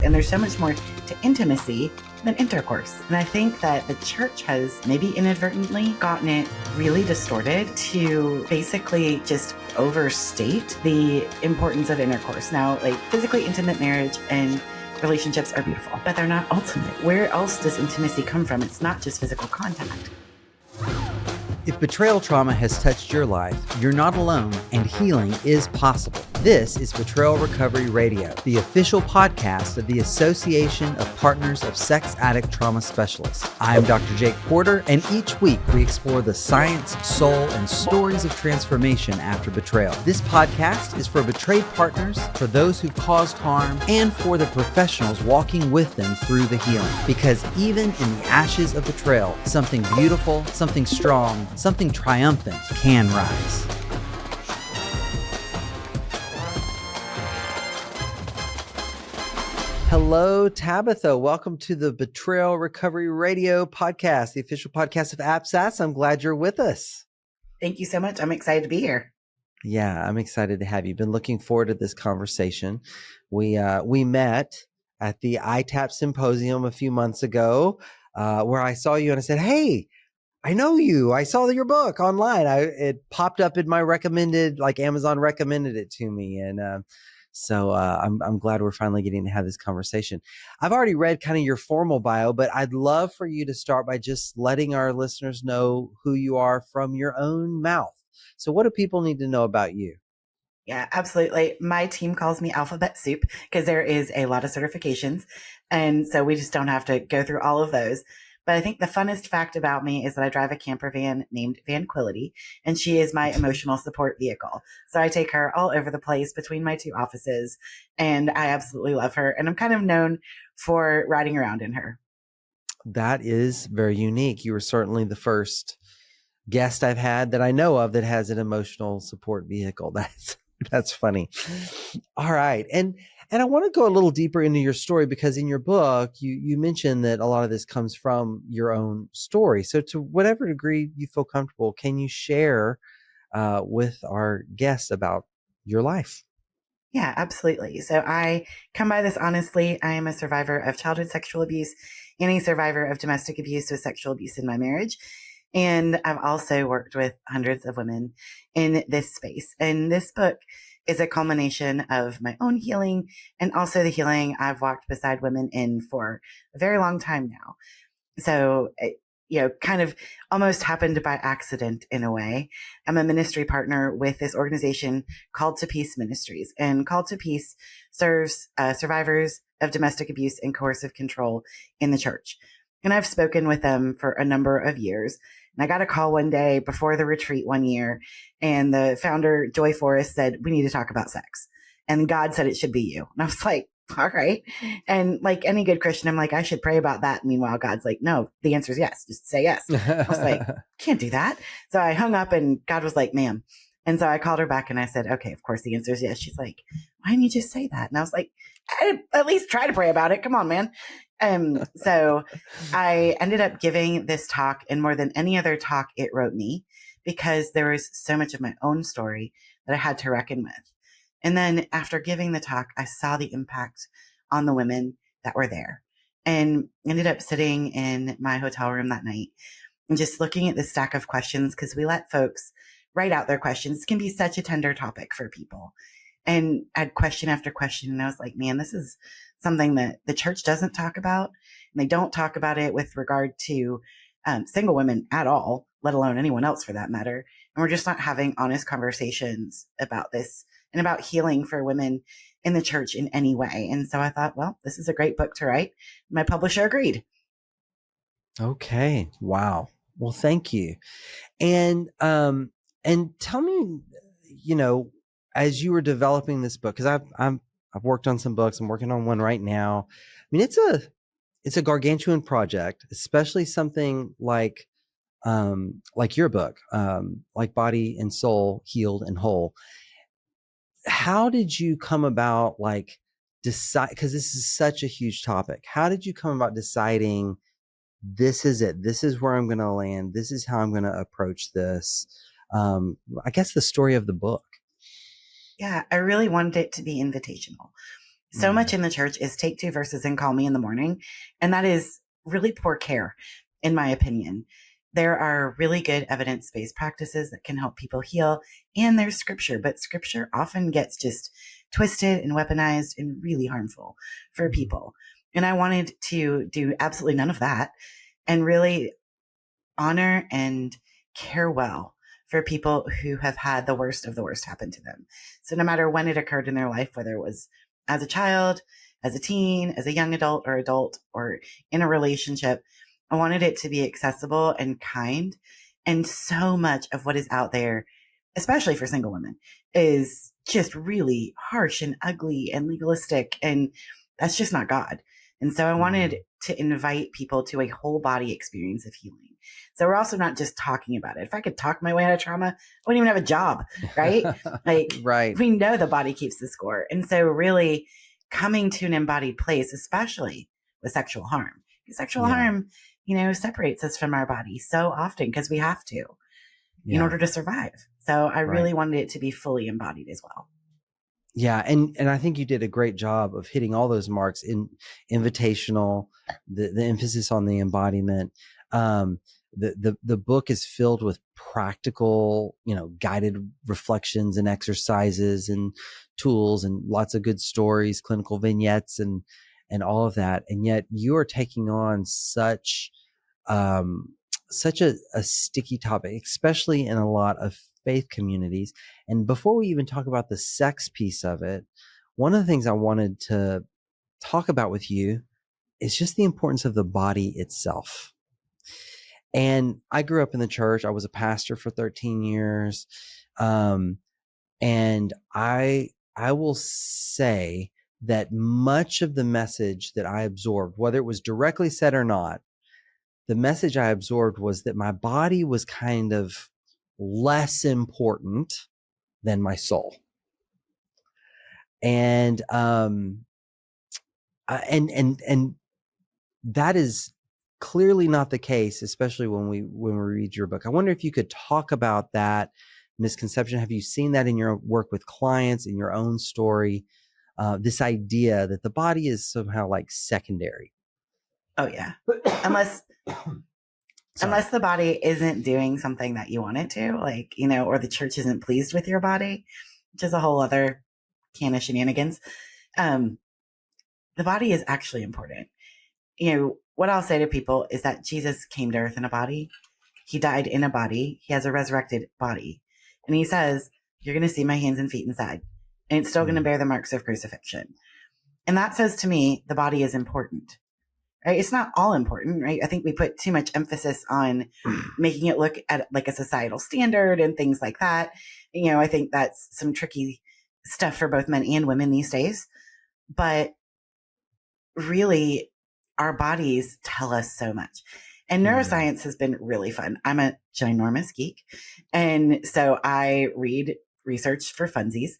And there's so much more to intimacy than intercourse. And I think that the church has maybe inadvertently gotten it really distorted to basically just overstate the importance of intercourse. Now, like physically intimate marriage and relationships are beautiful, but they're not ultimate. Where else does intimacy come from? It's not just physical contact. If betrayal trauma has touched your life, you're not alone and healing is possible. This is Betrayal Recovery Radio, the official podcast of the Association of Partners of Sex Addict Trauma Specialists. I'm Dr. Jake Porter, and each week we explore the science, soul, and stories of transformation after betrayal. This podcast is for betrayed partners, for those who've caused harm, and for the professionals walking with them through the healing. Because even in the ashes of betrayal, something beautiful, something strong, something triumphant can rise. Hello, Tabitha. Welcome to the Betrayal Recovery Radio podcast, the official podcast of APSATS. I'm glad you're with us. Thank you so much. I'm excited to be here. Yeah, I'm excited to have you. Been looking forward to this conversation. We met at the ITAP symposium a few months ago, where I saw you and I said, "Hey, I know you. I saw your book online. It popped up in my recommended, like Amazon recommended it to me." And so I'm glad we're finally getting to have this conversation. I've already read kind of your formal bio, but I'd love for you to start by just letting our listeners know who you are from your own mouth. So what do people need to know about you? Yeah, absolutely. My team calls me Alphabet Soup because there is a lot of certifications. And so we just don't have to go through all of those. But I think the funnest fact about me is that I drive a camper van named Vanquility, and she is my emotional support vehicle. So I take her all over the place between my two offices, and I absolutely love her. And I'm kind of known for riding around in her. That is very unique. You were certainly the first guest I've had that I know of that has an emotional support vehicle. That's funny. All right. And I want to go a little deeper into your story, because in your book, you mentioned that a lot of this comes from your own story. So to whatever degree you feel comfortable, can you share with our guests about your life? Yeah, absolutely. So I come by this honestly. I am a survivor of childhood sexual abuse and a survivor of domestic abuse with sexual abuse in my marriage. And I've also worked with hundreds of women in this space. And this book is a culmination of my own healing and also the healing I've walked beside women in for a very long time now. So, kind of almost happened by accident in a way. I'm a ministry partner with this organization called To Peace Ministries, and Called to Peace serves survivors of domestic abuse and coercive control in the church. And I've spoken with them for a number of years. And I got a call one day before the retreat one year, and the founder, Joy Forrest, said, "We need to talk about sex." And God said it should be you. And I was like, all right. And like any good Christian, I'm like, I should pray about that. Meanwhile, God's like, no, the answer is yes. Just say yes. I was like, can't do that. So I hung up, and God was like, ma'am. And so I called her back and I said, okay, of course the answer is yes. She's like, why didn't you just say that? And I was like, at least try to pray about it. Come on, man. So I ended up giving this talk, and more than any other talk, it wrote me, because there was so much of my own story that I had to reckon with. And then after giving the talk, I saw the impact on the women that were there, and ended up sitting in my hotel room that night and just looking at the stack of questions, because we let folks write out their questions. It can be such a tender topic for people. And I had question after question, and I was like, man, this is something that the church doesn't talk about. And they don't talk about it with regard to single women at all, let alone anyone else for that matter. And we're just not having honest conversations about this and about healing for women in the church in any way. And so I thought, well, this is a great book to write. My publisher agreed. Okay. Wow. Well, thank you. And tell me, as you were developing this book, because I've worked on some books. I'm working on one right now. I mean, it's a gargantuan project, especially something like your book, like Body and Soul, Healed and Whole. How did you come about decide, because this is such a huge topic, how did you come about deciding this is it, this is where I'm going to land, this is how I'm going to approach this? I guess the story of the book. Yeah, I really wanted it to be invitational. So much in the church is take 2 verses and call me in the morning. And that is really poor care, in my opinion. There are really good evidence-based practices that can help people heal, and there's scripture, but scripture often gets just twisted and weaponized and really harmful for people. And I wanted to do absolutely none of that and really honor and care well for people who have had the worst of the worst happen to them. So no matter when it occurred in their life, whether it was as a child, as a teen, as a young adult, or in a relationship, I wanted it to be accessible and kind. And so much of what is out there, especially for single women, is just really harsh and ugly and legalistic. And that's just not God. And so I wanted to invite people to a whole body experience of healing. So we're also not just talking about it. If I could talk my way out of trauma, I wouldn't even have a job, right? Like, Right. We know the body keeps the score. And so really coming to an embodied place, especially with sexual harm, because sexual harm, separates us from our body so often because we have to in order to survive. So I really wanted it to be fully embodied as well. Yeah. And I think you did a great job of hitting all those marks in invitational, the emphasis on the embodiment. The book is filled with practical, guided reflections and exercises and tools and lots of good stories, clinical vignettes and all of that. And yet you are taking on such a sticky topic, especially in a lot of faith communities. And before we even talk about the sex piece of it, one of the things I wanted to talk about with you is just the importance of the body itself. And I grew up in the church. I was a pastor for 13 years. And I will say that much of the message that I absorbed, whether it was directly said or not, the message I absorbed was that my body was kind of less important than my soul. And that is clearly not the case, especially when we read your book. I wonder if you could talk about that misconception. Have you seen that in your work with clients, in your own story? This idea that the body is somehow like secondary. Oh yeah. Unless the body isn't doing something that you want it to, or the church isn't pleased with your body, which is a whole other can of shenanigans. The body is actually important. What I'll say to people is that Jesus came to earth in a body. He died in a body. He has a resurrected body. And he says, you're going to see my hands and feet inside. And it's still going to bear the marks of crucifixion. And that says to me, the body is important. Right? It's not all important, right? I think we put too much emphasis on making it look at like a societal standard and things like that. I think that's some tricky stuff for both men and women these days. But really, our bodies tell us so much. And neuroscience has been really fun. I'm a ginormous geek. And so I read research for funsies.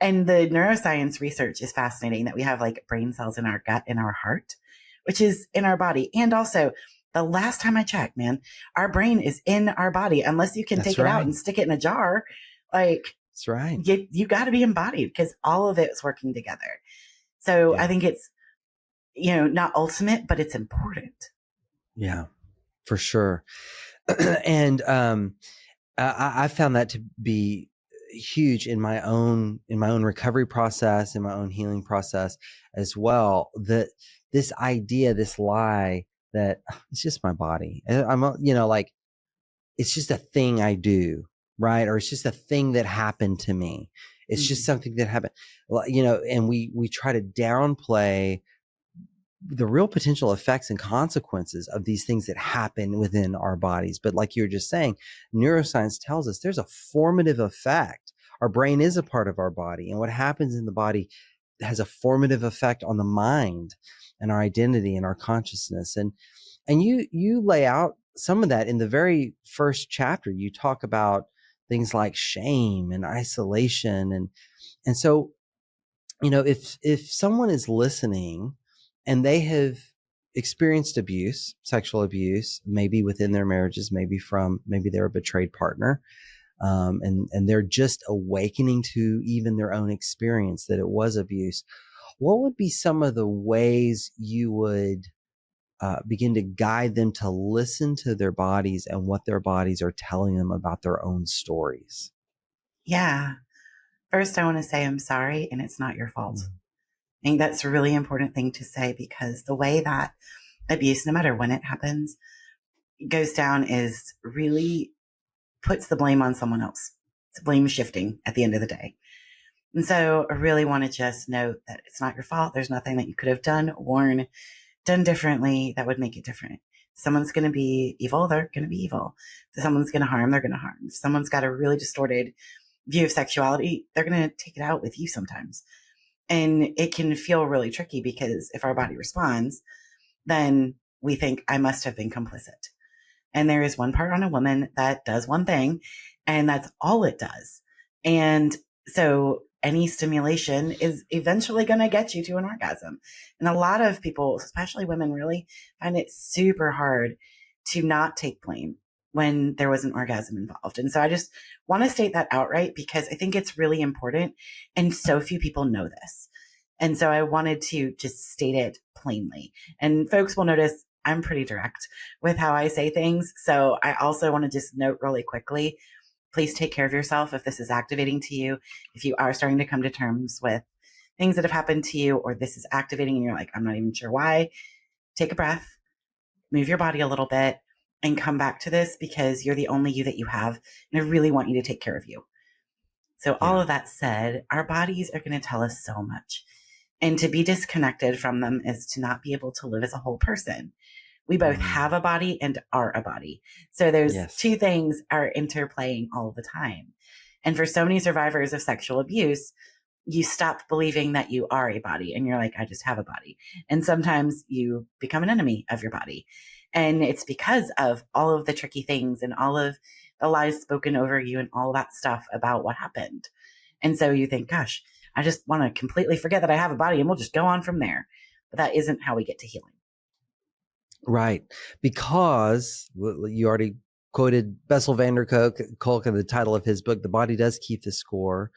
And the neuroscience research is fascinating that we have like brain cells in our gut, in our heart, which is in our body. And also, the last time I checked, man, our brain is in our body. Unless you can take it out and stick it in a jar, that's right. You got to be embodied because all of it's working together. So I think it's, not ultimate, but it's important. Yeah, for sure. And I found that to be huge in my own recovery process, in my own healing process as well. That this idea, this lie that it's just my body. I'm, it's just a thing I do, right? Or it's just a thing that happened to me. It's just something that happened, and we try to downplay the real potential effects and consequences of these things that happen within our bodies. But like you were just saying, neuroscience tells us there's a formative effect. Our brain is a part of our body, and what happens in the body has a formative effect on the mind and our identity and our consciousness. And you lay out some of that in the very first chapter. You talk about things like shame and isolation. And so, if someone is listening and they have experienced abuse, sexual abuse, maybe within their marriages, maybe they're a betrayed partner, and they're just awakening to even their own experience that it was abuse. what would be some of the ways you would begin to guide them to listen to their bodies and what their bodies are telling them about their own stories? Yeah. First, I want to say I'm sorry and it's not your fault. I think that's a really important thing to say because the way that abuse, no matter when it happens, goes down is really puts the blame on someone else. It's blame shifting at the end of the day. And so I really want to just note that it's not your fault. There's nothing that you could have done, worn, done differently that would make it different. If someone's going to be evil, they're going to be evil. If someone's going to harm, they're going to harm. If someone's got a really distorted view of sexuality, they're going to take it out with you sometimes. And it can feel really tricky because if our body responds, then we think I must have been complicit. And there is one part on a woman that does one thing, and that's all it does. And so any stimulation is eventually going to get you to an orgasm. And a lot of people, especially women, really find it super hard to not take blame when there was an orgasm involved. And so I just want to state that outright because I think it's really important. And so few people know this. And so I wanted to just state it plainly. And folks will notice I'm pretty direct with how I say things. So I also want to just note really quickly, please take care of yourself if this is activating to you. If you are starting to come to terms with things that have happened to you, or this is activating and you're like, I'm not even sure why, take a breath, move your body a little bit, and come back to this because you're the only you that you have. And I really want you to take care of you. So all of that said, our bodies are going to tell us so much. And to be disconnected from them is to not be able to live as a whole person. We both have a body and are a body. So there's two things are interplaying all the time. And for so many survivors of sexual abuse, you stop believing that you are a body and you're like, I just have a body. And sometimes you become an enemy of your body. And it's because of all of the tricky things and all of the lies spoken over you and all that stuff about what happened. And so you think, gosh, I just want to completely forget that I have a body and we'll just go on from there. But that isn't how we get to healing. Right. Because you already quoted Bessel van der Kolk in the title of his book, The Body Does Keep the Score.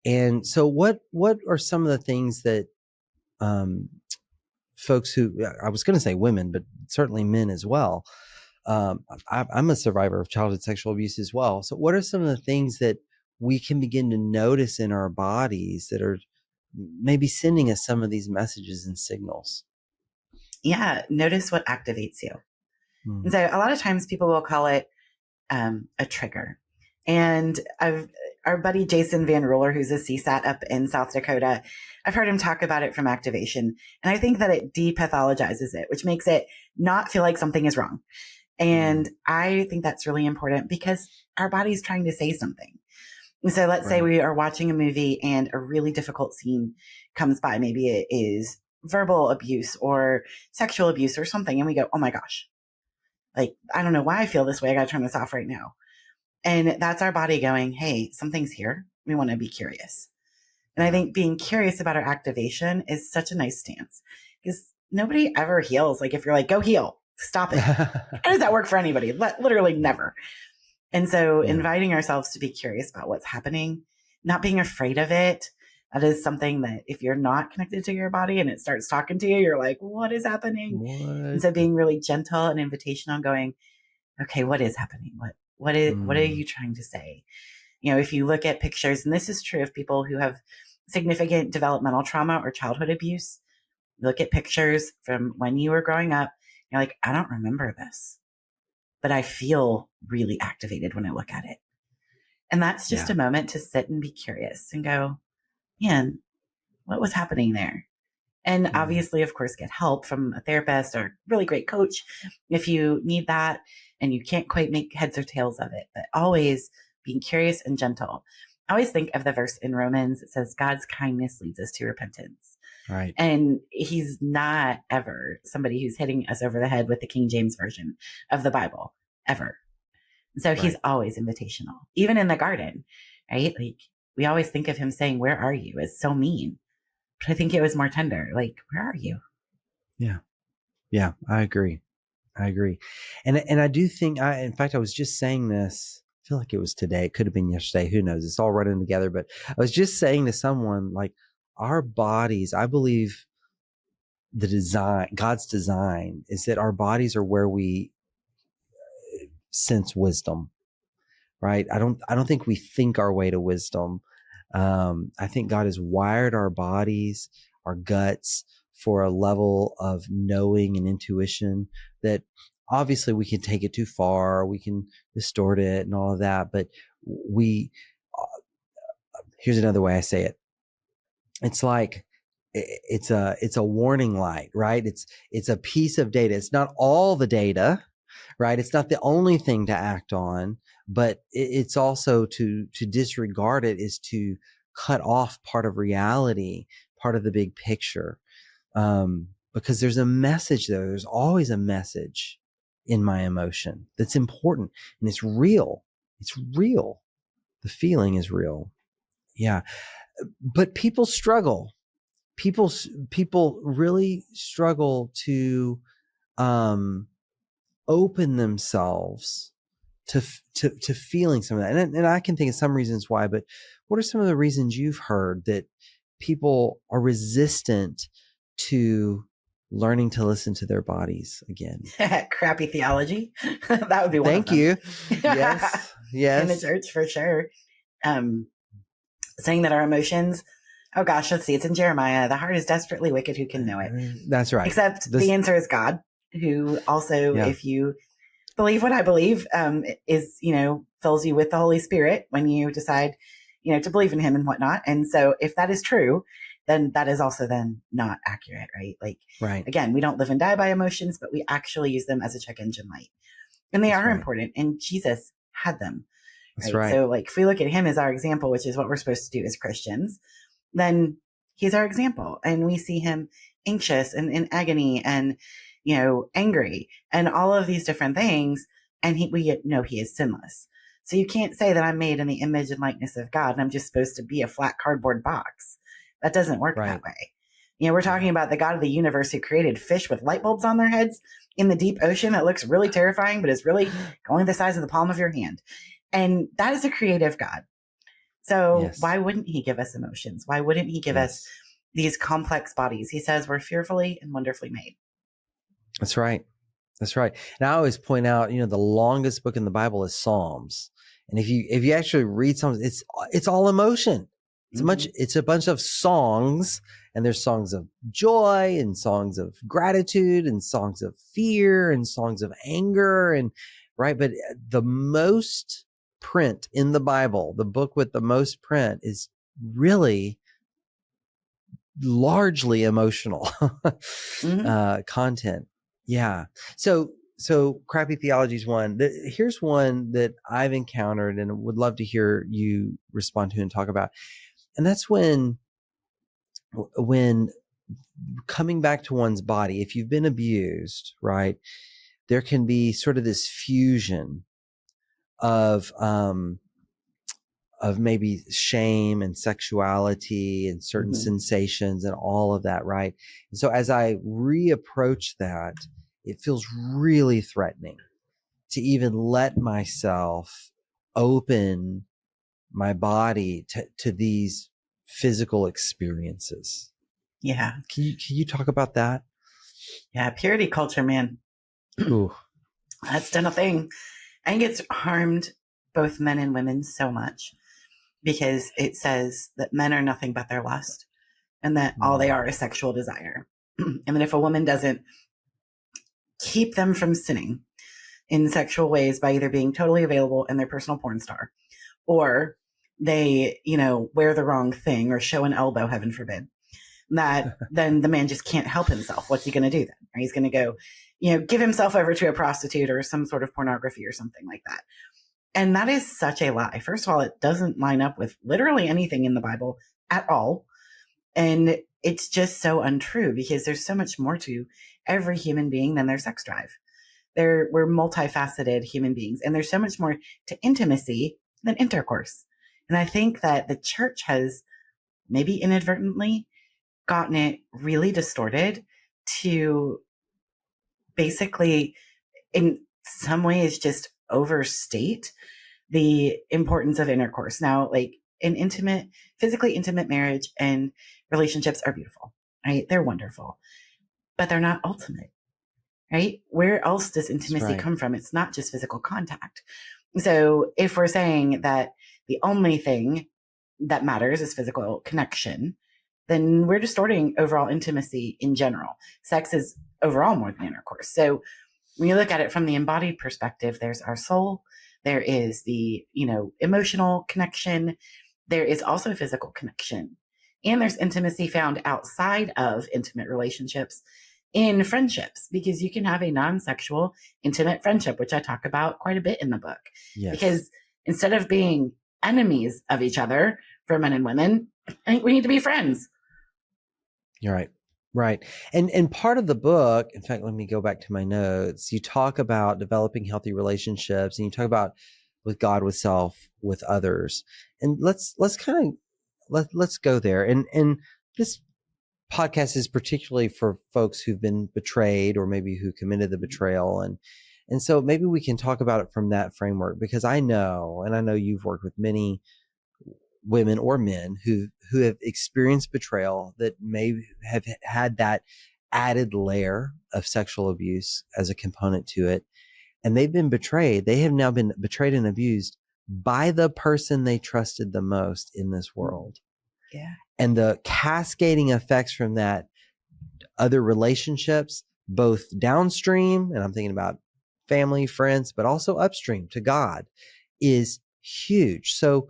And so what are some of the things that folks who, I was going to say women, but certainly men as well. I'm a survivor of childhood sexual abuse as well. So what are some of the things that we can begin to notice in our bodies that are maybe sending us some of these messages and signals? Yeah. Notice what activates you. And so a lot of times people will call it a trigger. And our buddy Jason Van Roller, who's a CSAT up in South Dakota, I've heard him talk about it from activation. And I think that it depathologizes it, which makes it not feel like something is wrong. And I think that's really important because our body's trying to say something. And so let's say we are watching a movie and a really difficult scene comes by. Maybe it is verbal abuse or sexual abuse or something. And we go, oh my gosh, like, I don't know why I feel this way. I got to turn this off right now. And that's our body going, hey, something's here. We want to be curious. And I think being curious about our activation is such a nice stance because nobody ever heals. Like if you're like, go heal, stop it. How does that work for anybody? Literally never. And so inviting ourselves to be curious about what's happening, not being afraid of it. That is something that if you're not connected to your body and it starts talking to you, you're like, what is happening? And so being really gentle and invitational, going, okay, what is happening? What are you trying to say? You know, if you look at pictures, and this is true of people who have significant developmental trauma or childhood abuse, look at pictures from when you were growing up. You're like, I don't remember this, but I feel really activated when I look at it. And that's just a moment to sit and be curious and go, man, what was happening there? And obviously, of course, get help from a therapist or a really great coach if you need that and you can't quite make heads or tails of it, but always being curious and gentle. I always think of the verse in Romans. It says, God's kindness leads us to repentance. Right. And he's not ever somebody who's hitting us over the head with the King James version of the Bible, ever. So he's always invitational, even in the garden, right? Like we always think of him saying, where are you? It's so mean. But I think it was more tender. Like, where are you? Yeah. Yeah, I agree. And I do think in fact, I was just saying this, I feel like it was today. It could have been yesterday. Who knows? It's all running together. But I was just saying to someone, like, our bodies, I believe God's design is that our bodies are where we sense wisdom, right? I don't think we think our way to wisdom. I think God has wired our bodies, our guts for a level of knowing and intuition that obviously we can take it too far. We can distort it and all of that. But here's another way I say it. It's like, it's a warning light, right? It's a piece of data. It's not all the data, right? It's not the only thing to act on, but it's also to disregard it is to cut off part of reality, part of the big picture. Because there's a message there. There's always a message in my emotion that's important, and it's real. It's real. The feeling is real. Yeah. But people struggle. People really struggle to open themselves to feeling some of that. And I can think of some reasons why, but what are some of the reasons you've heard that people are resistant to learning to listen to their bodies again? Crappy theology. That would be one of Thank them. you. Yes. In the Yes. church, for sure. Saying that our emotions, oh gosh, let's see, it's in Jeremiah. The heart is desperately wicked. Who can know it? That's right. Except the answer is God, who also, Yeah. if you believe what I believe, is, fills you with the Holy Spirit when you decide, to believe in him and whatnot. And so if that is true, then that is also then not accurate, right? Like, Right. again, we don't live and die by emotions, but we actually use them as a check engine light. And they That's are right. important. And Jesus had them. That's right. So like if we look at him as our example, which is what we're supposed to do as Christians, then he's our example. And we see him anxious and in agony and, angry and all of these different things. And we know he is sinless. So you can't say that I'm made in the image and likeness of God and I'm just supposed to be a flat cardboard box. That doesn't work that way. We're talking about the God of the universe who created fish with light bulbs on their heads in the deep ocean that looks really terrifying, but is really only the size of the palm of your hand. And that is a creative God. So why wouldn't he give us emotions? Why wouldn't he give us these complex bodies? He says we're fearfully and wonderfully made. That's right. That's right. And I always point out, the longest book in the Bible is Psalms. And if you actually read Psalms, it's all emotion. It's a bunch of songs, and there's songs of joy and songs of gratitude and songs of fear and songs of anger and right. But the most print in the Bible, the book with the most print, is really largely emotional content. Yeah. So crappy theology is one. Here's one that I've encountered and would love to hear you respond to and talk about. And that's when coming back to one's body, if you've been abused, right, there can be sort of this fusion of maybe shame and sexuality and certain sensations and all of that, right? And so as I reapproach that, it feels really threatening to even let myself open my body to these physical experiences. Yeah. Can you talk about that? Yeah. Purity culture, man. Ooh. That's done a thing. I think it's harmed both men and women so much because it says that men are nothing but their lust and that all they are is sexual desire. And that if a woman doesn't keep them from sinning in sexual ways by either being totally available in their personal porn star or they, wear the wrong thing or show an elbow, heaven forbid, that then the man just can't help himself. What's he going to do then? He's going to go, give himself over to a prostitute or some sort of pornography or something like that. And that is such a lie. First of all, it doesn't line up with literally anything in the Bible at all. And it's just so untrue because there's so much more to every human being than their sex drive. We're multifaceted human beings, and there's so much more to intimacy than intercourse. And I think that the church has maybe inadvertently gotten it really distorted to basically, in some ways, just overstate the importance of intercourse. Now, like an intimate, physically intimate marriage and relationships are beautiful, right? They're wonderful, but they're not ultimate, right? Where else does intimacy come from? It's not just physical contact. So if we're saying that the only thing that matters is physical connection, then we're distorting overall intimacy in general. Sex is overall more than intercourse. So when you look at it from the embodied perspective, there's our soul, there is the, emotional connection, there is also physical connection, and there's intimacy found outside of intimate relationships in friendships, because you can have a non-sexual intimate friendship, which I talk about quite a bit in the book. Yes. Because instead of being enemies of each other for men and women, I think we need to be friends. You're right. Right. And part of the book, in fact, let me go back to my notes. You talk about developing healthy relationships, and you talk about with God, with self, with others. And let's go there. And this podcast is particularly for folks who've been betrayed, or maybe who committed the betrayal. And so maybe we can talk about it from that framework, because I know you've worked with many women or men who have experienced betrayal, that may have had that added layer of sexual abuse as a component to it. And they've been betrayed. They have now been betrayed and abused by the person they trusted the most in this world. Yeah. And the cascading effects from that, other relationships, both downstream, and I'm thinking about family, friends, but also upstream to God, is huge. So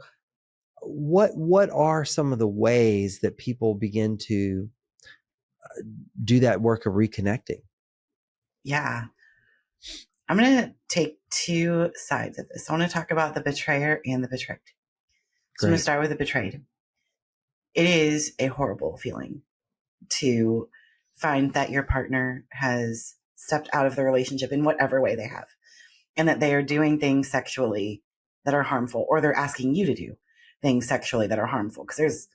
what are some of the ways that people begin to do that work of reconnecting? Yeah. I'm going to take two sides of this. I want to talk about the betrayer and the betrayed. So I'm going to start with the betrayed. It is a horrible feeling to find that your partner has stepped out of the relationship in whatever way they have, and that they are doing things sexually that are harmful, or they're asking you to do things sexually that are harmful. Because there's,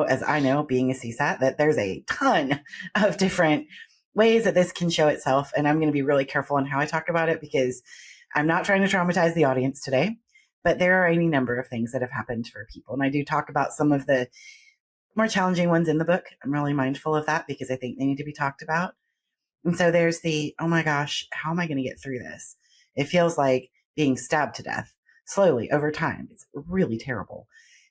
as I know, being a CSAT, that there's a ton of different ways that this can show itself. And I'm going to be really careful on how I talk about it, because I'm not trying to traumatize the audience today, but there are any number of things that have happened for people. And I do talk about some of the more challenging ones in the book. I'm really mindful of that, because I think they need to be talked about. And so there's the, oh my gosh, how am I going to get through this? It feels like being stabbed to death slowly over time. It's really terrible.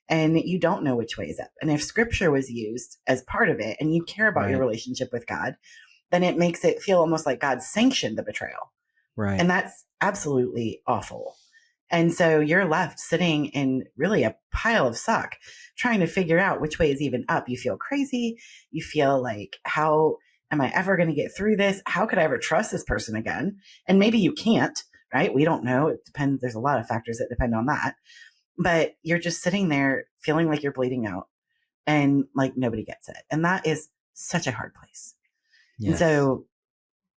And you don't know which way is up. And if scripture was used as part of it, and you care about your relationship with God, then it makes it feel almost like God sanctioned the betrayal. Right. And that's absolutely awful. And so you're left sitting in really a pile of suck, trying to figure out which way is even up. You feel crazy. You feel like, how am I ever going to get through this? How could I ever trust this person again? And maybe you can't, right? We don't know. It depends. There's a lot of factors that depend on that. But you're just sitting there feeling like you're bleeding out, and like nobody gets it. And that is such a hard place. Yes. And so,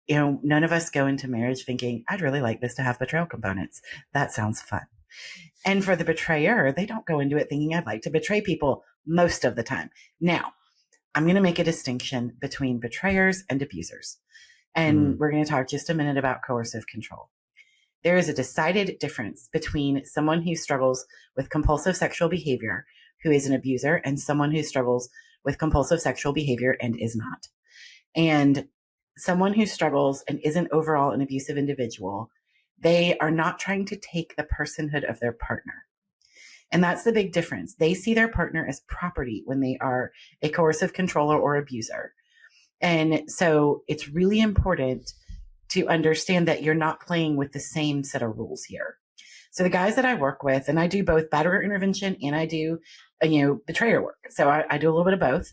none of us go into marriage thinking, I'd really like this to have betrayal components. That sounds fun. And for the betrayer, they don't go into it thinking, I'd like to betray people most of the time. Now, I'm going to make a distinction between betrayers and abusers. And we're going to talk just a minute about coercive control. There is a decided difference between someone who struggles with compulsive sexual behavior, who is an abuser, and someone who struggles with compulsive sexual behavior and is not. And someone who struggles and isn't overall an abusive individual, they are not trying to take the personhood of their partner. And that's the big difference. They see their partner as property when they are a coercive controller or abuser. And so it's really important to understand that you're not playing with the same set of rules here. So the guys that I work with, and I do both batterer intervention and I do, betrayer work. So I do a little bit of both.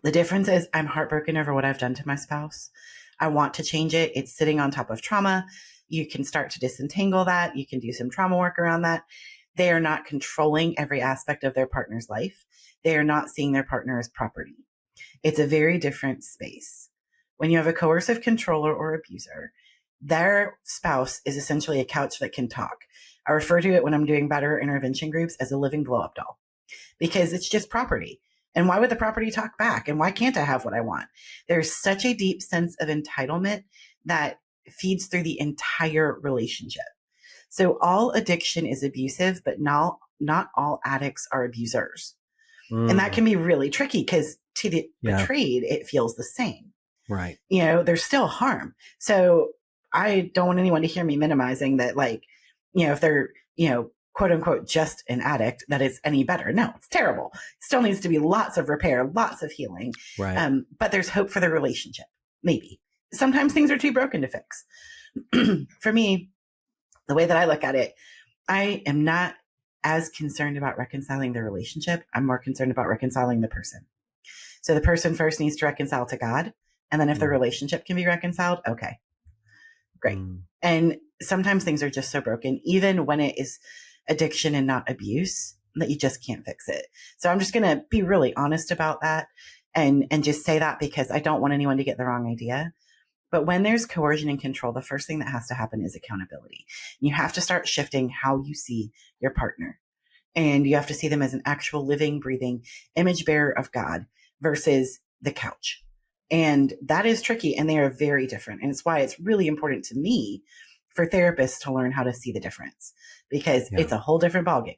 The difference is I'm heartbroken over what I've done to my spouse. I want to change it. It's sitting on top of trauma. You can start to disentangle that. You can do some trauma work around that. They are not controlling every aspect of their partner's life. They are not seeing their partner as property. It's a very different space. When you have a coercive controller or abuser, their spouse is essentially a couch that can talk. I refer to it when I'm doing batterer intervention groups as a living blow-up doll, because it's just property. And why would the property talk back? And why can't I have what I want? There's such a deep sense of entitlement that feeds through the entire relationship. So all addiction is abusive, but not not all addicts are abusers. And that Mm. can be really tricky because to the Yeah. betrayed, it feels the same. Right. There's still harm. So I don't want anyone to hear me minimizing that, like, if they're, quote unquote, just an addict, that it's any better. No, it's terrible. Still needs to be lots of repair, lots of healing. Right. But there's hope for the relationship. Maybe. Sometimes things are too broken to fix. For me, the way that I look at it, I am not as concerned about reconciling the relationship. I'm more concerned about reconciling the person. So the person first needs to reconcile to God. And then if the relationship can be reconciled, okay, great. And sometimes things are just so broken, even when it is addiction and not abuse, that you just can't fix it. So I'm just going to be really honest about that and just say that, because I don't want anyone to get the wrong idea. But when there's coercion and control, the first thing that has to happen is accountability. You have to start shifting how you see your partner. And you have to see them as an actual living, breathing image bearer of God versus the couch. And that is tricky, and they are very different. And it's why it's really important to me for therapists to learn how to see the difference, because it's a whole different ballgame.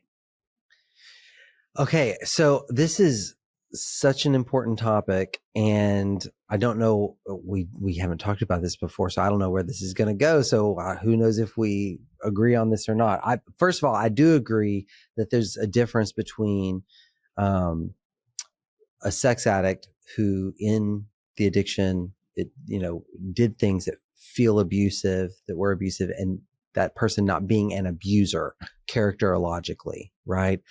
Okay, so this is such an important topic, and I don't know, we haven't talked about this before, so I don't know where this is going to go. So who knows if we agree on this or not. First of all, I do agree that there's a difference between a sex addict who in the addiction, did things that feel abusive, that were abusive, and that person not being an abuser characterologically, right?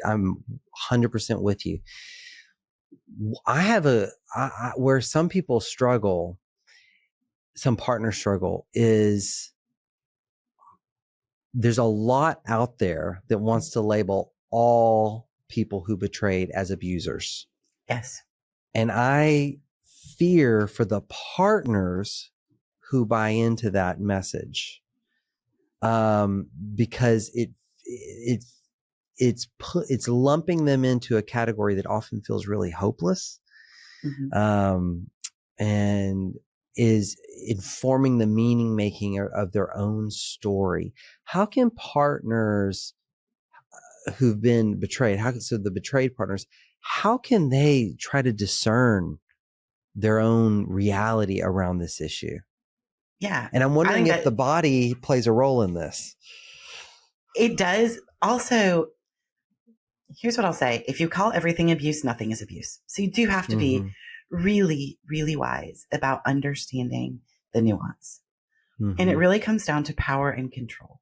I'm 100% with you. I have where some people struggle, some partners struggle, is there's a lot out there that wants to label all people who betrayed as abusers. Yes. And I fear for the partners who buy into that message, because it's lumping them into a category that often feels really hopeless, and is informing the meaning making of their own story. How can partners who've been betrayed, so the betrayed partners, how can they try to discern their own reality around this issue? Yeah. And I'm wondering if the body plays a role in this. It does. Also, here's what I'll say. If you call everything abuse, nothing is abuse. So you do have to be really, really wise about understanding the nuance. And it really comes down to power and control.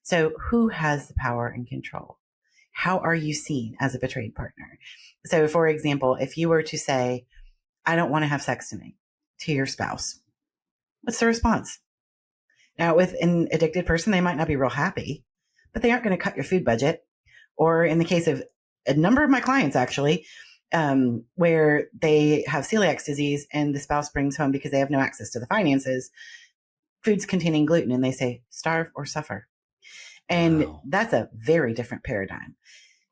So who has the power and control? How are you seen as a betrayed partner? So for example, if you were to say, I don't want to have sex tonight, to your spouse, what's the response? Now, with an addicted person, they might not be real happy, but they aren't going to cut your food budget. Or in the case of a number of my clients, actually, where they have celiac disease and the spouse brings home, because they have no access to the finances, foods containing gluten, and they say, starve or suffer. And that's a very different paradigm.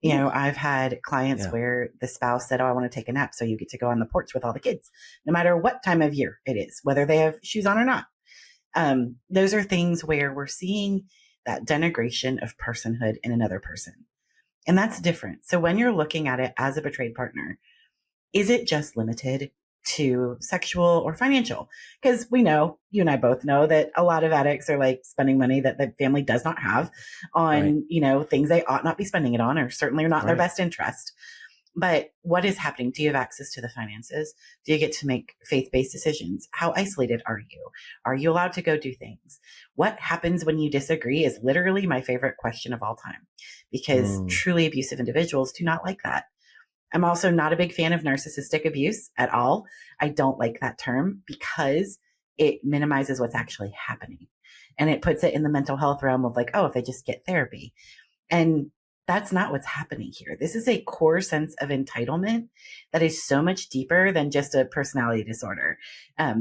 I've had clients where the spouse said, oh, I want to take a nap. So you get to go on the porch with all the kids, no matter what time of year it is, whether they have shoes on or not. Those are things where we're seeing that denigration of personhood in another person. And that's different. So when you're looking at it as a betrayed partner, is it just limited to sexual or financial? Because we know, you and I both know, that a lot of addicts are like spending money that the family does not have on, things they ought not be spending it on, or certainly are not in their best interest. But what is happening? Do you have access to the finances? Do you get to make faith-based decisions? How isolated are you? Are you allowed to go do things? What happens when you disagree is literally my favorite question of all time, because truly abusive individuals do not like that. I'm also not a big fan of narcissistic abuse at all. I don't like that term because it minimizes what's actually happening. And it puts it in the mental health realm of like, oh, if they just get therapy. And that's not what's happening here. This is a core sense of entitlement that is so much deeper than just a personality disorder.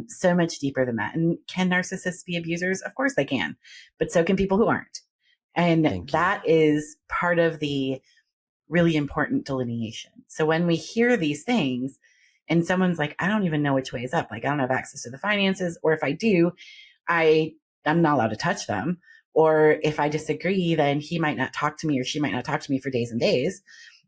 So much deeper than that. And can narcissists be abusers? Of course they can, but so can people who aren't. And that is part of the really important delineation. So when we hear these things and someone's like, I don't even know which way is up. Like, I don't have access to the finances, or if I do, I'm not allowed to touch them, Or if I disagree, then he might not talk to me or she might not talk to me for days and days.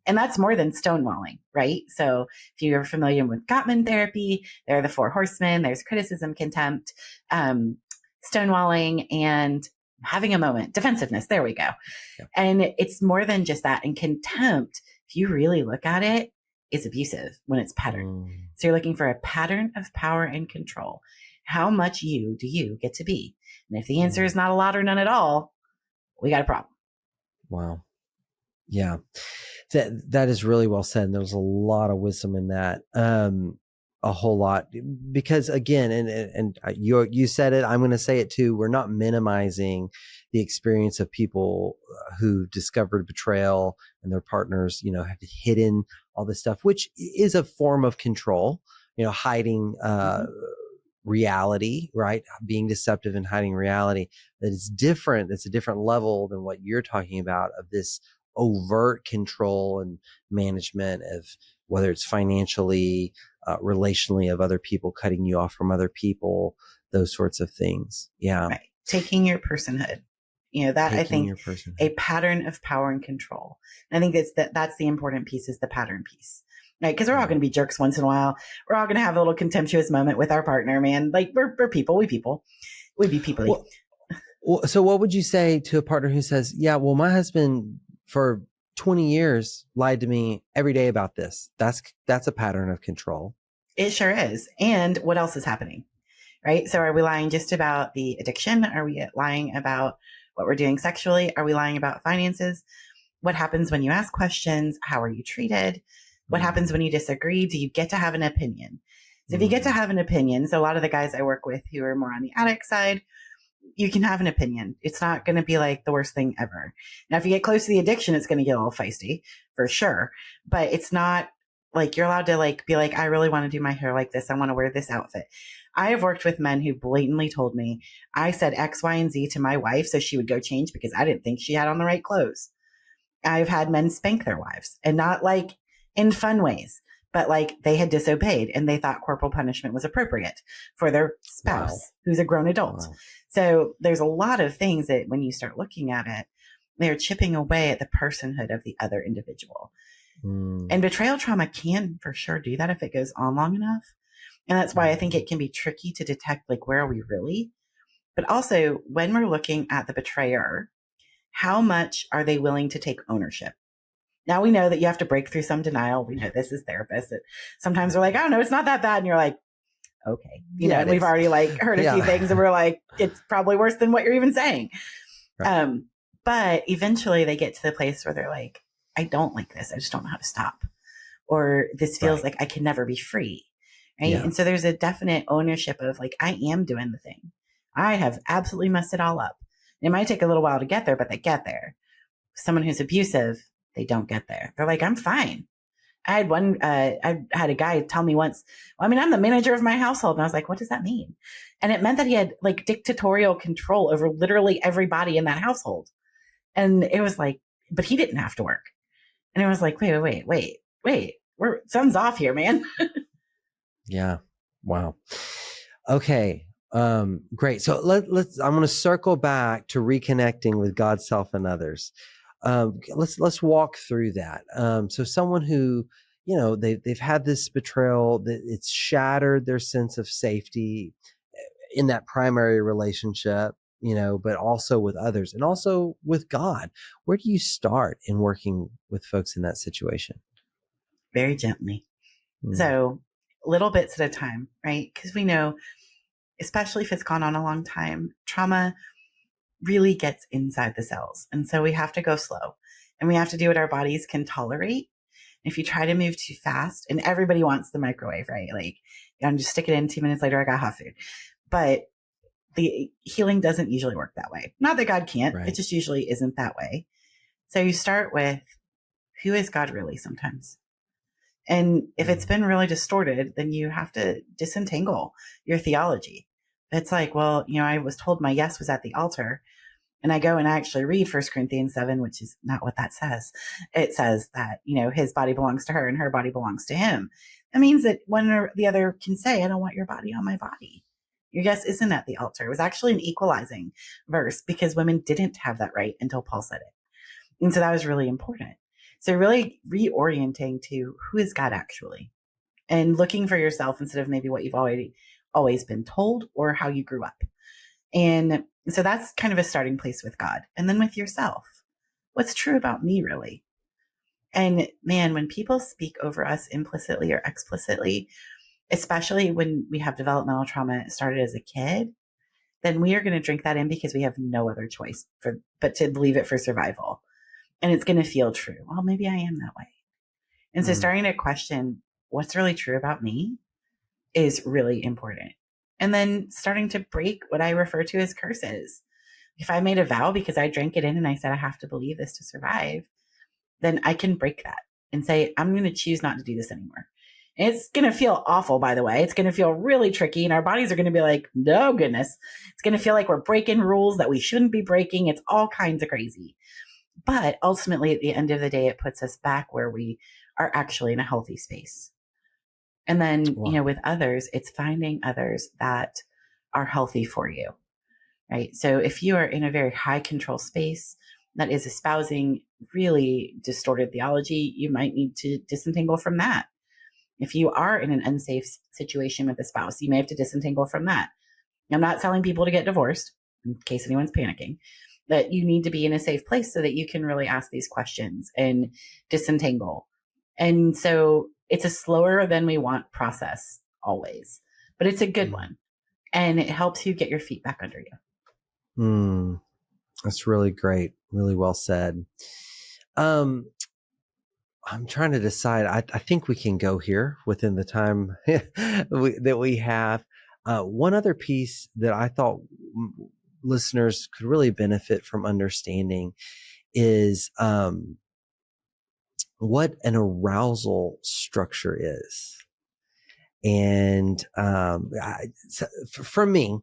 And that's more than stonewalling, right? So if you're familiar with Gottman therapy, there are the four horsemen, there's criticism, contempt, stonewalling, and having a moment, defensiveness. There we go. Yeah. And it's more than just that. And contempt, if you really look at it, is abusive when it's patterned. So you're looking for a pattern of power and control. How much you do you get to be? And if the answer is not a lot or none at all, we got a problem. Wow. Yeah. That is really well said. And there's a lot of wisdom in that. A whole lot, because again, and you said it, I'm going to say it too. We're not minimizing the experience of people who discovered betrayal and their partners, have hidden all this stuff, which is a form of control, hiding, reality, right? Being deceptive and hiding reality. That is different. That's a different level than what you're talking about, of this overt control and management of whether it's financially, relationally, of other people, cutting you off from other people, those sorts of things. Yeah. Right. Taking your personhood. I think a pattern of power and control. And I think that's the important piece, is the pattern piece. Right? Because we're all going to be jerks once in a while. We're all going to have a little contemptuous moment with our partner, man. Like we're people, we be people. So what would you say to a partner who says, yeah, well, my husband for 20 years lied to me every day about this? That's a pattern of control. It sure is. And what else is happening? Right? So are we lying just about the addiction? Are we lying about what we're doing sexually? Are we lying about finances? What happens when you ask questions? How are you treated? What happens when you disagree? Do you get to have an opinion? So if you get to have an opinion, so a lot of the guys I work with who are more on the addict side, you can have an opinion. It's not going to be like the worst thing ever. Now, if you get close to the addiction, it's going to get a little feisty for sure. But it's not like you're allowed to be like, I really want to do my hair like this. I want to wear this outfit. I have worked with men who blatantly told me I said X, Y, and Z to my wife so she would go change because I didn't think she had on the right clothes. I've had men spank their wives, and not in fun ways, but they had disobeyed and they thought corporal punishment was appropriate for their spouse who's a grown adult. Wow. So there's a lot of things that when you start looking at it, they're chipping away at the personhood of the other individual. And betrayal trauma can for sure do that if it goes on long enough. And that's why I think it can be tricky to detect, where are we really? But also when we're looking at the betrayer, how much are they willing to take ownership? Now we know that you have to break through some denial. We know this as therapists that sometimes we're like, oh no, it's not that bad. And you're like, okay, and we've already heard a few things and we're like, it's probably worse than what you're even saying. Right. But eventually they get to the place where they're like, I don't like this. I just don't know how to stop. Or this feels like I can never be free. Right. Yeah. And so there's a definite ownership of I am doing the thing. I have absolutely messed it all up. It might take a little while to get there, but they get there. Someone who's abusive, they don't get there. They're like, I'm fine. I had a guy tell me once, I'm the manager of my household. And I was like, what does that mean? And it meant that he had dictatorial control over literally everybody in that household. And it was but he didn't have to work. And it was wait, something's off here, man. Yeah. Wow. Okay. Great. So let's, I'm going to circle back to reconnecting with God, self, and others. Let's walk through that. So someone who, they've had this betrayal, that it's shattered their sense of safety in that primary relationship, but also with others and also with God. Where do you start in working with folks in that situation? Very gently. So little bits at a time, right? Because we know, especially if it's gone on a long time, trauma really gets inside the cells. And so we have to go slow and we have to do what our bodies can tolerate. If you try to move too fast, and everybody wants the microwave, right? Just stick it in 2 minutes later, I got hot food. But the healing doesn't usually work that way. Not that God can't, right. It just usually isn't that way. So you start with, who is God really sometimes? And if it's been really distorted, then you have to disentangle your theology. It's I was told my yes was at the altar, and I go and I actually read 1 Corinthians 7, which is not what that says. It says that, his body belongs to her and her body belongs to him. That means that one or the other can say, I don't want your body on my body. Your yes isn't at the altar. It was actually an equalizing verse because women didn't have that right until Paul said it. And so that was really important. So really reorienting to who is God actually, and looking for yourself instead of maybe what you've already always been told or how you grew up. And so that's kind of a starting place with God. And then with yourself, what's true about me really? And man, when people speak over us implicitly or explicitly, especially when we have developmental trauma started as a kid, then we are going to drink that in because we have no other choice but to believe it for survival. And it's going to feel true. Well, maybe I am that way. And so starting to question what's really true about me is really important. And then starting to break what I refer to as curses. If I made a vow because I drank it in and I said I have to believe this to survive, then I can break that and say, I'm going to choose not to do this anymore. And it's going to feel awful, by the way. It's going to feel really tricky. And our bodies are going to be like, no goodness. It's going to feel like we're breaking rules that we shouldn't be breaking. It's all kinds of crazy. But ultimately, at the end of the day, it puts us back where we are actually in a healthy space. And then, with others, it's finding others that are healthy for you, right? So if you are in a very high control space that is espousing really distorted theology, you might need to disentangle from that. If you are in an unsafe situation with a spouse, you may have to disentangle from that. I'm not telling people to get divorced, in case anyone's panicking, that you need to be in a safe place so that you can really ask these questions and disentangle. And so it's a slower than we want process always, but it's a good one. And it helps you get your feet back under you. That's really great. Really well said. I'm trying to decide. I think we can go here within the time that we have. One other piece that I thought listeners could really benefit from understanding is what an arousal structure is. And for me,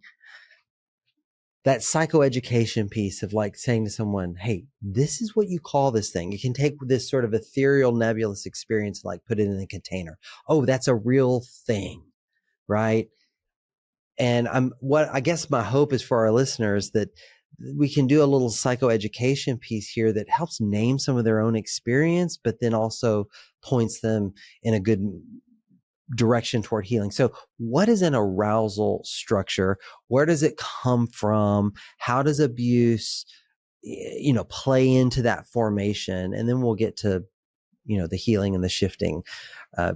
that psychoeducation piece of like saying to someone, hey, this is what you call this thing. You can take this sort of ethereal, nebulous experience and like put it in a container. Oh, that's a real thing, right? And I guess my hope is for our listeners that we can do a little psychoeducation piece here that helps name some of their own experience, but then also points them in a good direction toward healing. So what is an arousal structure? Where does it come from? How does abuse, play into that formation? And then we'll get to, the healing and the shifting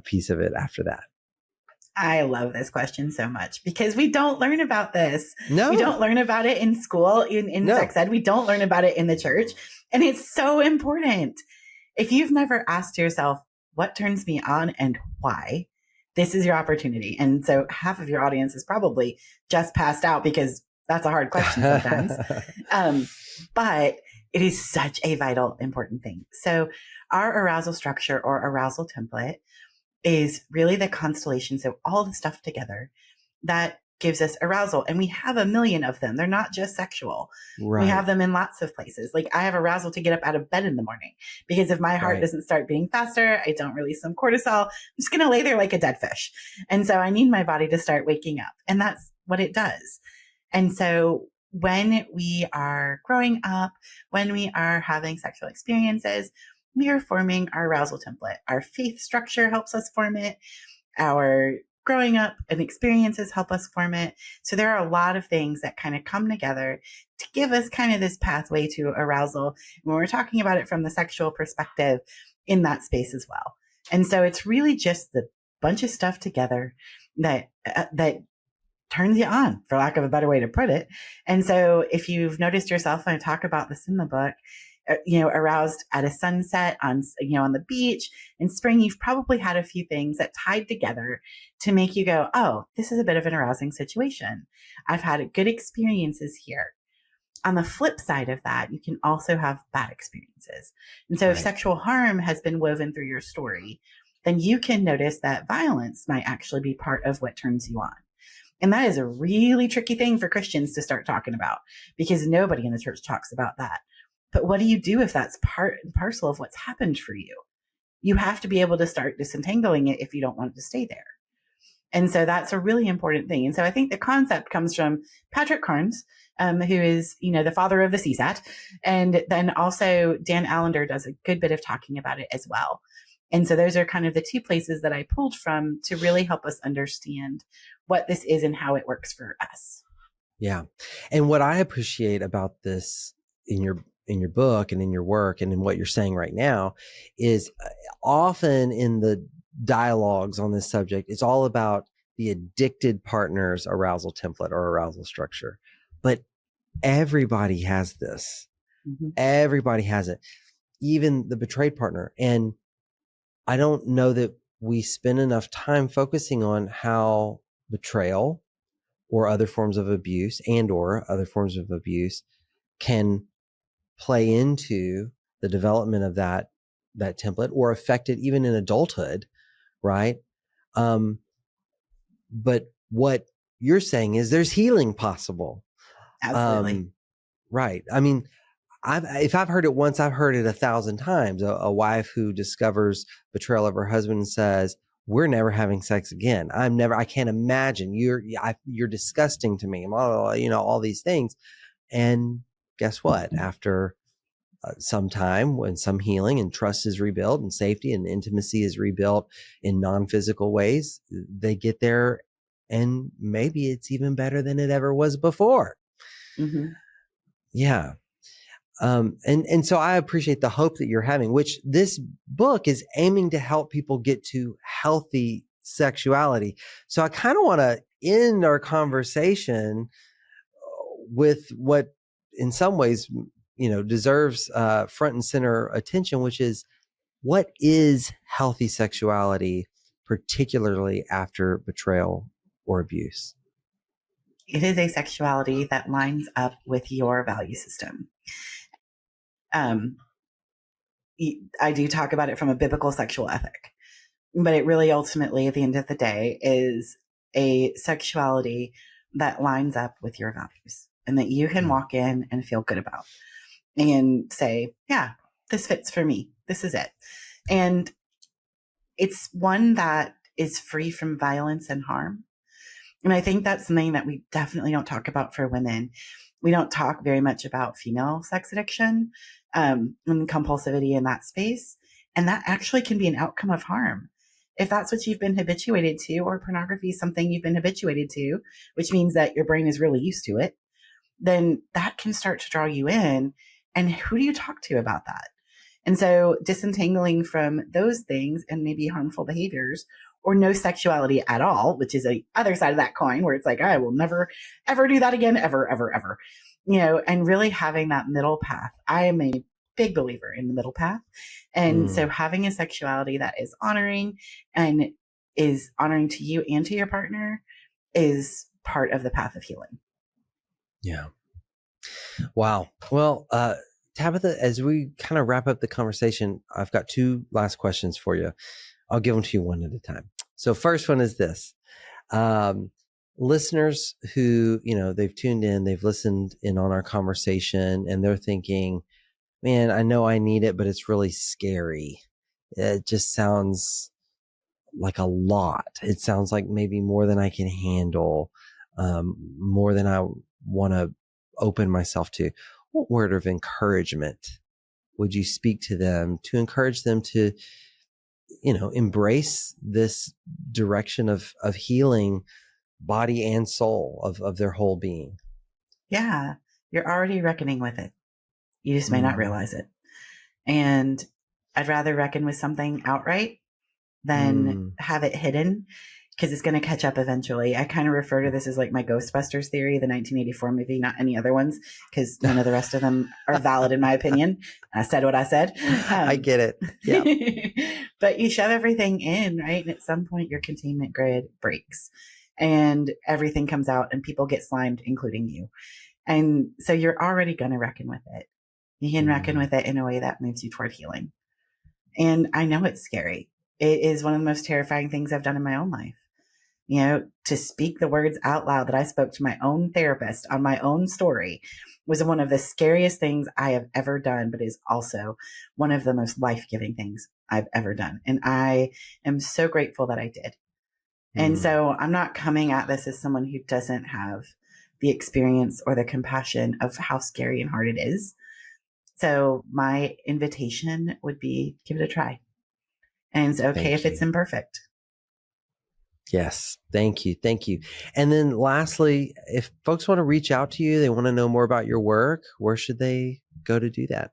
piece of it after that. I love this question so much because we don't learn about this. No. We don't learn about it in school, in sex ed. We don't learn about it in the church. And it's so important. If you've never asked yourself, what turns me on and why? This is your opportunity. And so half of your audience is probably just passed out because that's a hard question sometimes. But it is such a vital, important thing. So our arousal structure or arousal template is really the constellation. So all the stuff together that gives us arousal. And we have a million of them. They're not just sexual. Right. We have them in lots of places. Like I have arousal to get up out of bed in the morning because if my heart doesn't start beating faster, I don't release some cortisol, I'm just going to lay there like a dead fish. And so I need my body to start waking up. And that's what it does. And so when we are growing up, when we are having sexual experiences, we are forming our arousal template. Our faith structure helps us form it. Our growing up and experiences help us form it. So there are a lot of things that kind of come together to give us kind of this pathway to arousal. When we're talking about it from the sexual perspective in that space as well. And so it's really just the bunch of stuff together that turns you on, for lack of a better way to put it. And so if you've noticed yourself, and I talk about this in the book, aroused at a sunset on the beach in spring, you've probably had a few things that tied together to make you go, oh, this is a bit of an arousing situation. I've had good experiences here. On the flip side of that, you can also have bad experiences. And so if sexual harm has been woven through your story, then you can notice that violence might actually be part of what turns you on. And that is a really tricky thing for Christians to start talking about because nobody in the church talks about that. But what do you do if that's part and parcel of what's happened for you? You have to be able to start disentangling it if you don't want it to stay there. And so that's a really important thing. And so I think the concept comes from Patrick Carnes, who is, the father of the CSAT. And then also Dan Allender does a good bit of talking about it as well. And so those are kind of the two places that I pulled from to really help us understand what this is and how it works for us. Yeah. And what I appreciate about this in your book and in your work and in what you're saying right now is often in the dialogues on this subject, it's all about the addicted partner's arousal template or arousal structure. But everybody has this. Mm-hmm. Everybody has it, even the betrayed partner. And I don't know that we spend enough time focusing on how betrayal or other forms of abuse can play into the development of that template or affect it even in adulthood, right? But what you're saying is there's healing possible. Absolutely. Right. I mean, if I've heard it once, I've heard it 1,000 times. A wife who discovers betrayal of her husband says, "We're never having sex again. I can't imagine. You're disgusting to me." All these things. And guess what? After some time, when some healing and trust is rebuilt and safety and intimacy is rebuilt in non-physical ways, they get there and maybe it's even better than it ever was before. Mm-hmm. Yeah. And so I appreciate the hope that you're having, which this book is aiming to help people get to healthy sexuality. So I kind of want to end our conversation with what in some ways, deserves front and center attention, which is what is healthy sexuality, particularly after betrayal or abuse? It is a sexuality that lines up with your value system. I do talk about it from a biblical sexual ethic, but it really ultimately, at the end of the day, is a sexuality that lines up with your values and that you can walk in and feel good about and say, yeah, this fits for me. This is it. And it's one that is free from violence and harm. And I think that's something that we definitely don't talk about for women. We don't talk very much about female sex addiction and compulsivity in that space. And that actually can be an outcome of harm. If that's what you've been habituated to, or pornography is something you've been habituated to, which means that your brain is really used to it, then that can start to draw you in. And who do you talk to about that? And so disentangling from those things and maybe harmful behaviors or no sexuality at all, which is the other side of that coin where it's like, I will never, ever do that again, ever, ever, ever, and really having that middle path. I am a big believer in the middle path. And so having a sexuality that is honoring and is honoring to you and to your partner is part of the path of healing. Yeah. Wow. Well, Tabitha, as we kind of wrap up the conversation, I've got two last questions for you. I'll give them to you one at a time. So first one is this. Listeners who, they've tuned in, they've listened in on our conversation and they're thinking, man, I know I need it, but it's really scary. It just sounds like a lot. It sounds like maybe more than I can handle, more than I want to open myself to. What word of encouragement would you speak to them to encourage them to, embrace this direction of healing body and soul of their whole being? Yeah, you're already reckoning with it. You just may not realize it. And I'd rather reckon with something outright than have it hidden, because it's going to catch up eventually. I kind of refer to this as like my Ghostbusters theory, the 1984 movie, not any other ones, because none of the rest of them are valid in my opinion. I said what I said. I get it. Yeah. But you shove everything in, right? And at some point your containment grid breaks and everything comes out and people get slimed, including you. And so you're already going to reckon with it. You can reckon with it in a way that moves you toward healing. And I know it's scary. It is one of the most terrifying things I've done in my own life. To speak the words out loud that I spoke to my own therapist on my own story was one of the scariest things I have ever done, but is also one of the most life-giving things I've ever done. And I am so grateful that I did. And so I'm not coming at this as someone who doesn't have the experience or the compassion of how scary and hard it is. So my invitation would be give it a try. And it's okay if it's imperfect. Yes. Thank you. Thank you. And then lastly, if folks want to reach out to you, they want to know more about your work, where should they go to do that?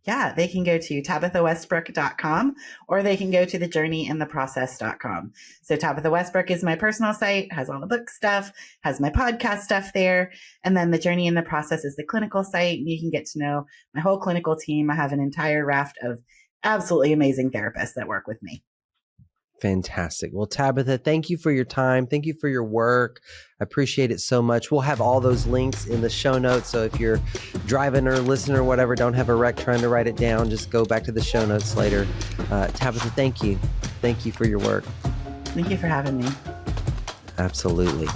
Yeah, they can go to TabithaWestbrook.com or they can go to thejourneyintheprocess.com. So Tabitha Westbrook is my personal site, has all the book stuff, has my podcast stuff there. And then The Journey in the Process is the clinical site. You can get to know my whole clinical team. I have an entire raft of absolutely amazing therapists that work with me. Fantastic. Well, Tabitha, thank you for your time. Thank you for your work. I appreciate it so much. We'll have all those links in the show notes. So if you're driving or listening or whatever, don't have a wreck trying to write it down, just go back to the show notes later. Tabitha, thank you. Thank you for your work. Thank you for having me. Absolutely.